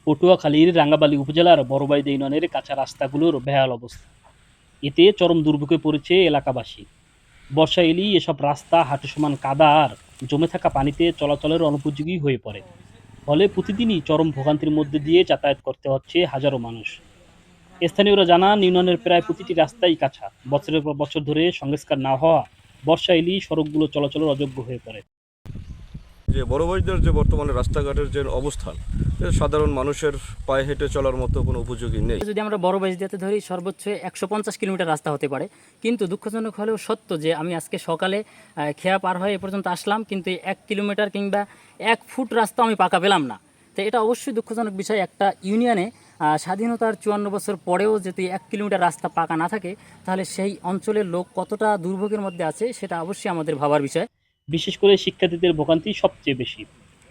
পটুয়াখালীর রাঙ্গাবালী উপজেলার বড়বাইদ ইউনিয়নের কাঁচা রাস্তাগুলোর বেহাল অবস্থা। এতে চরম দুর্ভোগে পড়েছে এলাকাবাসী। বর্ষা এলেই এসব রাস্তা হাঁটু সমান কাদা আর জমে থাকা পানিতে চলাচলের অনুপযোগী হয়ে পড়ে। ফলে প্রতিদিনই চরম ভোগান্তির মধ্যে দিয়ে যাতায়াত করতে হচ্ছে হাজারো মানুষ। স্থানীয়রা জানান, ইউনিয়নের প্রায় প্রতিটি রাস্তাই কাঁচা। বছরের পর বছর ধরে সংস্কার না হওয়া বর্ষা এলেই সড়কগুলো চলাচলের অযোগ্য হয়ে পড়ে। যে বড় ভাইদের যে বর্তমানে রাস্তাঘাটের যে অবস্থান, সাধারণ মানুষের পায়ে হেঁটে চলার মতো কোনো উপযোগী নেই। যদি আমরা বড় বাইজদিয়াতে ধরি, সর্বোচ্চ 150 কিলোমিটার রাস্তা হতে পারে। কিন্তু দুঃখজনক হলেও সত্য যে আমি আজকে সকালে খেয়া পার হয়ে এ পর্যন্ত আসলাম, কিন্তু 1 কিলোমিটার কিংবা 1 ফুট রাস্তা আমি পাকা পেলাম না। তো এটা অবশ্যই দুঃখজনক বিষয়। একটা ইউনিয়নে স্বাধীনতার 54 বছর পরেও যদি 1 কিলোমিটার রাস্তা পাকা না থাকে, তাহলে সেই অঞ্চলের লোক কতটা দুর্ভোগের মধ্যে আছে সেটা অবশ্যই আমাদের ভাবার বিষয়। বিশেষ করে শিক্ষার্থীদের ভোগান্তি সবচেয়ে বেশি।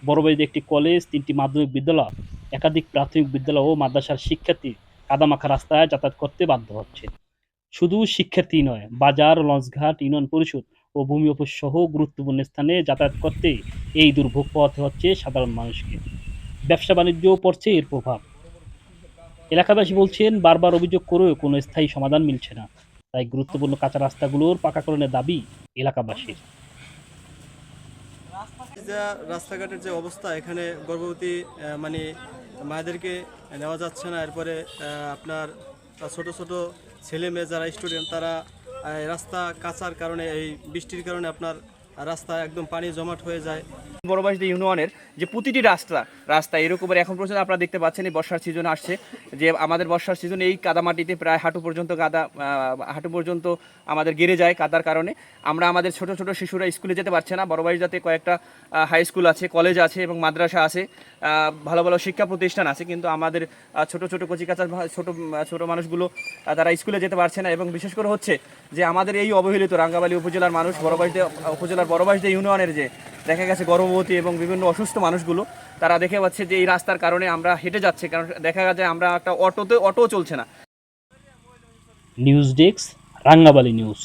বড়বাড়িতে একটি কলেজ, 3টি মাধ্যমিক বিদ্যালয়, একাধিক প্রাথমিক বিদ্যালয় ও মাদ্রাসার শিক্ষার্থী কাদামাখা রাস্তায় যাতায়াত করতে বাধ্য হচ্ছে। শুধু শিক্ষার্থী নয়, বাজার, লঞ্চঘাট, ইউনিয়ন পরিষদ ও ভূমি অফিস সহ গুরুত্বপূর্ণ স্থানে যাতায়াত করতে এই দুর্ভোগ পোহাতে হচ্ছে সাধারণ মানুষকে। ব্যবসা বাণিজ্যও পড়ছে এর প্রভাব। এলাকাবাসী বলছেন, বারবার অভিযোগ করেও কোনো স্থায়ী সমাধান মিলছে না। তাই গুরুত্বপূর্ণ কাঁচা রাস্তাগুলোর পাকাকরণের দাবি এলাকাবাসীর। যা রাস্তাঘাটের যে অবস্থা, এখানে গর্ভবতী মানে মায়েদেরকে নেওয়া যাচ্ছে না। এরপরে আপনার ছোট ছোট ছেলে মেয়ে যারা স্টুডেন্ট, তারা রাস্তা কাঁচার কারণে, এই বৃষ্টির কারণে আপনার রাস্তা একদম পানি জমাট হয়ে যায়। বড়বাইজদী ইউনিয়নের যে প্রতিটি রাস্তা এরকমের এখন পর্যন্ত আপনারা দেখতে পাচ্ছেন, এই বর্ষার সিজন আসছে, যে আমাদের বর্ষার সিজনে এই কাদামাটিতে প্রায় হাঁটু পর্যন্ত আমাদের গেড়ে যায় কাদার কারণে। আমরা আমাদের ছোট ছোট শিশুরা স্কুলে যেতে পারছে না। বড়বাইজদাতে কয়েকটা হাই স্কুল আছে, কলেজ আছে এবং মাদ্রাসা আছে, ভালো ভালো শিক্ষা প্রতিষ্ঠান আছে, কিন্তু আমাদের ছোট ছোট কচিকাঁচা ছোট মানুষগুলো তারা স্কুলে যেতে পারছে না। এবং বিশেষ করে হচ্ছে যে আমাদের এই অবহেলিত রাঙ্গাবালী উপজেলার মানুষ, উপজেলার বড়বাইজদী ইউনিয়নের যে দেখা গেছে গর্ভবতী এবং বিভিন্ন অসুস্থ মানুষগুলো, তারা দেখে পাচ্ছে যে এই রাস্তার কারণে আমরা হেঁটে যাচ্ছি, কারণ দেখা যায় আমরা একটা অটো চলছে না। News desk, Rangabali news.